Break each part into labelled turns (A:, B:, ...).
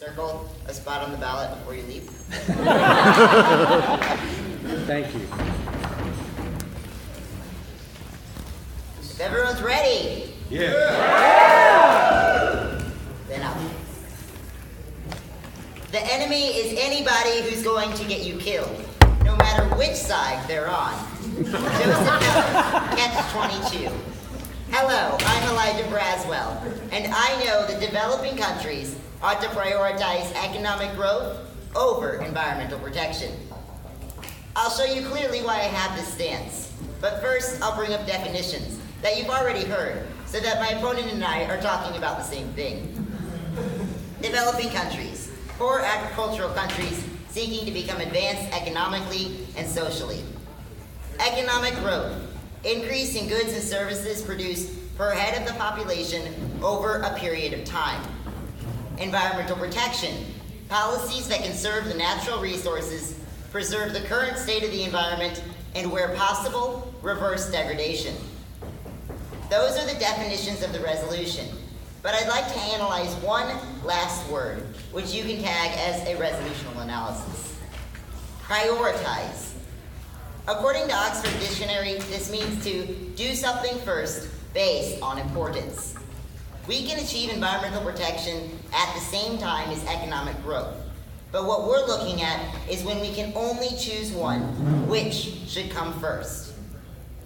A: circle a spot on the ballot before you leave.
B: Thank you.
A: If everyone's ready,
B: Yeah.
A: then up. The enemy is anybody who's going to get you killed, no matter which side they're on. Joseph Miller, Catch 22. Hello, I'm Elijah Braswell, and I know that developing countries ought to prioritize economic growth over environmental protection. I'll show you clearly why I have this stance, but first I'll bring up definitions that you've already heard, so that my opponent and I are talking about the same thing. Developing countries, poor agricultural countries seeking to become advanced economically and socially. Economic growth, increase in goods and services produced per head of the population over a period of time. Environmental protection, policies that conserve the natural resources, preserve the current state of the environment, and where possible, reverse degradation. Those are the definitions of the resolution, but I'd like to analyze one last word, which you can tag as a resolutional analysis. Prioritize. According to Oxford Dictionary, this means to do something first based on importance. We can achieve environmental protection at the same time as economic growth. But what we're looking at is when we can only choose one, which should come first.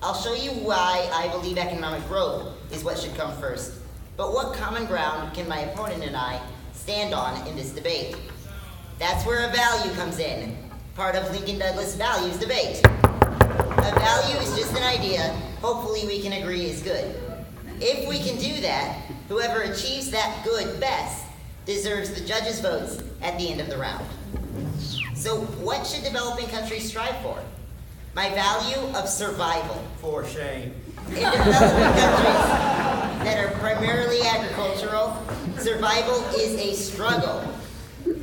A: I'll show you why I believe economic growth is what should come first. But what common ground can my opponent and I stand on in this debate? That's where a value comes in, part of Lincoln Douglas' values debate. A value is just an idea, hopefully we can agree is good. If we can do that, whoever achieves that good best deserves the judges' votes at the end of the round. So what should developing countries strive for? My value of survival.
C: For shame.
A: In developing countries that are primarily agricultural, survival is a struggle.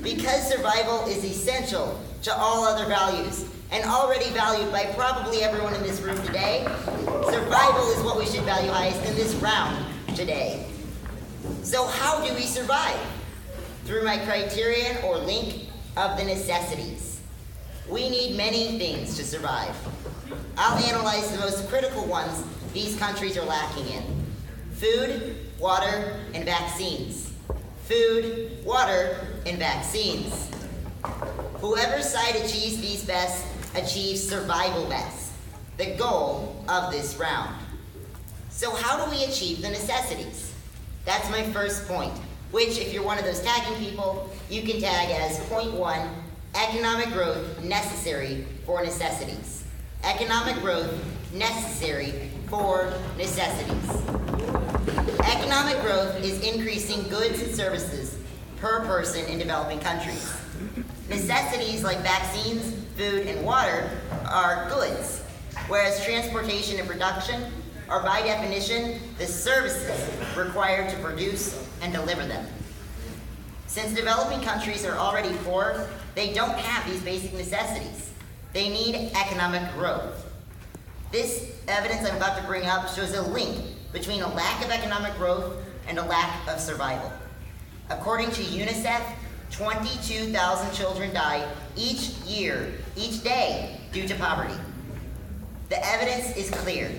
A: Because survival is essential to all other values, and already valued by probably everyone in this room today, survival is what we should value highest in this round today. So how do we survive? Through my criterion or link of the necessities. We need many things to survive. I'll analyze the most critical ones these countries are lacking in. Food, water, and vaccines. Food, water, and vaccines. Whoever side achieves these best achieves survival best, the goal of this round. So how do we achieve the necessities? That's my first point, which if you're one of those tagging people, you can tag as point 1, economic growth necessary for necessities. Economic growth necessary for necessities. Economic growth is increasing goods and services per person in developing countries. Necessities like vaccines, food, and water are goods, whereas transportation and production are by definition the services required to produce and deliver them. Since developing countries are already poor, they don't have these basic necessities. They need economic growth. This evidence I'm about to bring up shows a link between a lack of economic growth and a lack of survival. According to UNICEF, 22,000 children die each year, each day, due to poverty. The evidence is clear.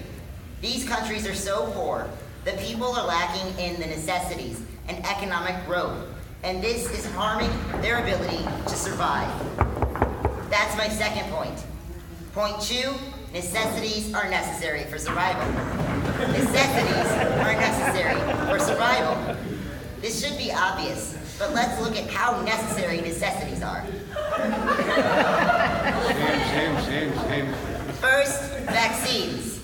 A: These countries are so poor that people are lacking in the necessities and economic growth, and this is harming their ability to survive. That's my second point. Point 2, necessities are necessary for survival. Necessities are necessary for survival. This should be obvious, but let's look at how necessary necessities are.
B: Same.
A: First, vaccines.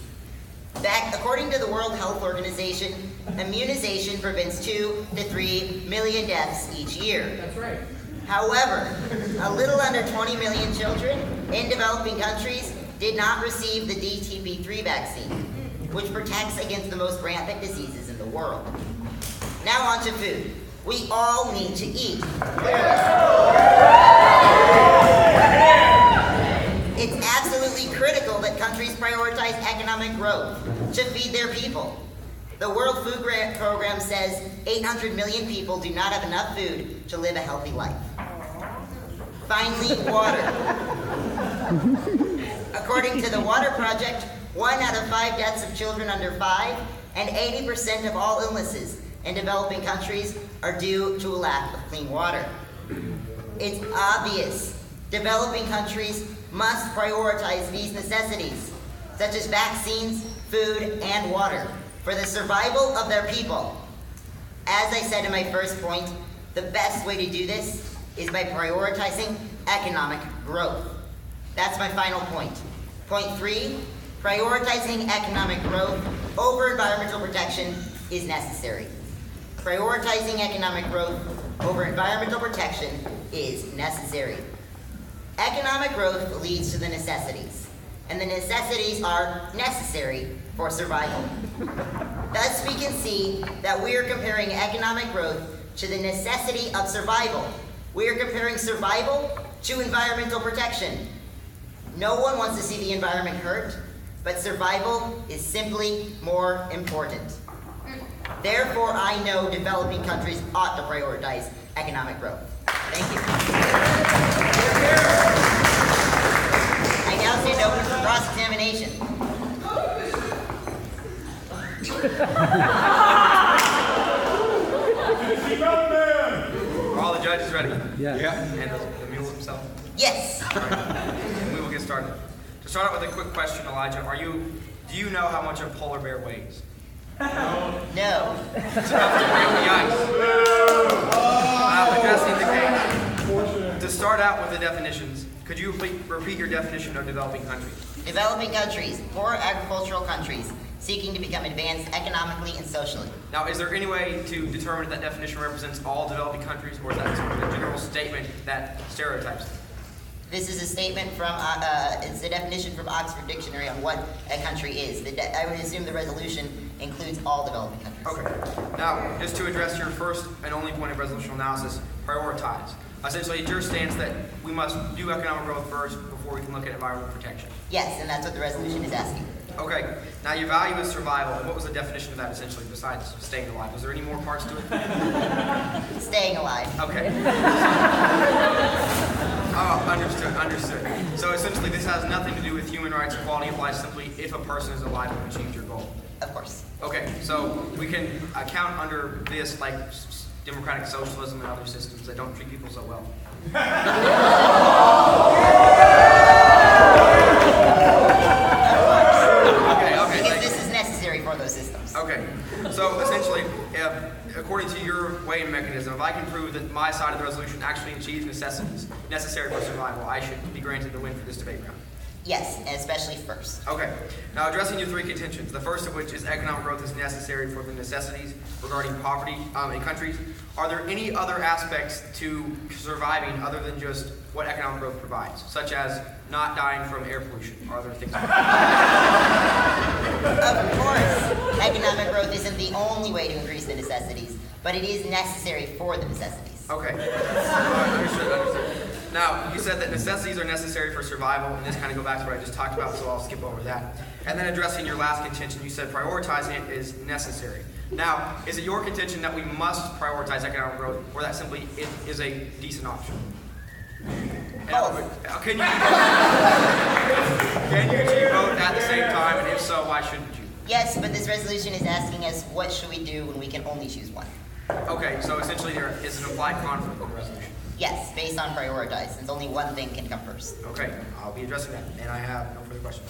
A: According to the World Health Organization, immunization prevents 2 to 3 million deaths each year.
C: That's right.
A: However, a little under 20 million children in developing countries did not receive the DTP3 vaccine, which protects against the most rampant diseases in the world. Now on to food. We all need to eat, clearly. It's absolutely critical that countries prioritize economic growth to feed their people. The World Food Program says 800 million people do not have enough food to live a healthy life. Finally, water. According to the Water Project, 1 out of 5 deaths of children under 5 and 80% of all illnesses in developing countries are due to a lack of clean water. It's obvious developing countries must prioritize these necessities, such as vaccines, food, and water, for the survival of their people. As I said in my first point, the best way to do this is by prioritizing economic growth. That's my final point. Point 3, prioritizing economic growth over environmental protection is necessary. Prioritizing economic growth over environmental protection is necessary. Economic growth leads to the necessities, and the necessities are necessary for survival. Thus, we can see that we are comparing economic growth to the necessity of survival. We are comparing survival to environmental protection. No one wants to see the environment hurt, but survival is simply more important. Therefore, I know developing countries ought to prioritize economic growth. Thank you. I now stand open for cross-examination.
C: Are all the judges ready?
B: Yeah.
C: And the mule himself?
A: Yes.
C: All right. And we will get started. To start out with a quick question, Elijah, do you know how much a polar bear weighs?
A: No.
C: It's enough to break the ice. Addressing the case. To start out with the definitions, could you repeat your definition of developing countries?
A: Developing countries, poor agricultural countries, seeking to become advanced economically and socially.
C: Now, is there any way to determine if that definition represents all developing countries, or is that sort of a general statement that stereotypes them?
A: This is a statement from, it's a definition from Oxford Dictionary on what a country is. I would assume the resolution includes all developing countries.
C: Okay. Now, just to address your first and only point of resolution analysis, prioritize. Essentially, it's your stance that we must do economic growth first before we can look at environmental protection.
A: Yes, and that's what the resolution is asking.
C: Okay. Now, your value is survival. And what was the definition of that, essentially, besides staying alive? Was there any more parts to it?
A: Staying alive.
C: Okay. Oh, understood. So, essentially, this has nothing to do with human rights or quality of life, simply if a person is alive and achieves your goal.
A: Of course.
C: Okay, so we can count under this like democratic socialism and other systems that don't treat people so well. Okay.
A: Because this is necessary for those systems.
C: Okay, so essentially, according to your weighing mechanism, if I can prove that my side of the resolution actually achieves necessities necessary for survival, I should be granted the win for this debate round.
A: Yes, and especially first.
C: Okay. Now, addressing your 3 contentions, the first of which is economic growth is necessary for the necessities regarding poverty in countries. Are there any other aspects to surviving other than just what economic growth provides, such as not dying from air pollution? Are there things?
A: Of course, economic growth isn't the only way to increase the necessities, but it is necessary for the necessities.
C: Okay. Understood. Now, you said that necessities are necessary for survival, and this kind of go back to what I just talked about, so I'll skip over that. And then addressing your last contention, you said prioritizing it is necessary. Now, is it your contention that we must prioritize economic growth, or that simply it is a decent option?
A: Both.
C: Can you achieve both at the same time, and if so, why shouldn't you?
A: Yes, but this resolution is asking us what should we do when we can only choose one.
C: Okay, so essentially there is an implied conflict in the resolution.
A: Yes, based on prioritize, since only one thing can come first.
C: Okay, I'll be addressing that, and I have no further questions.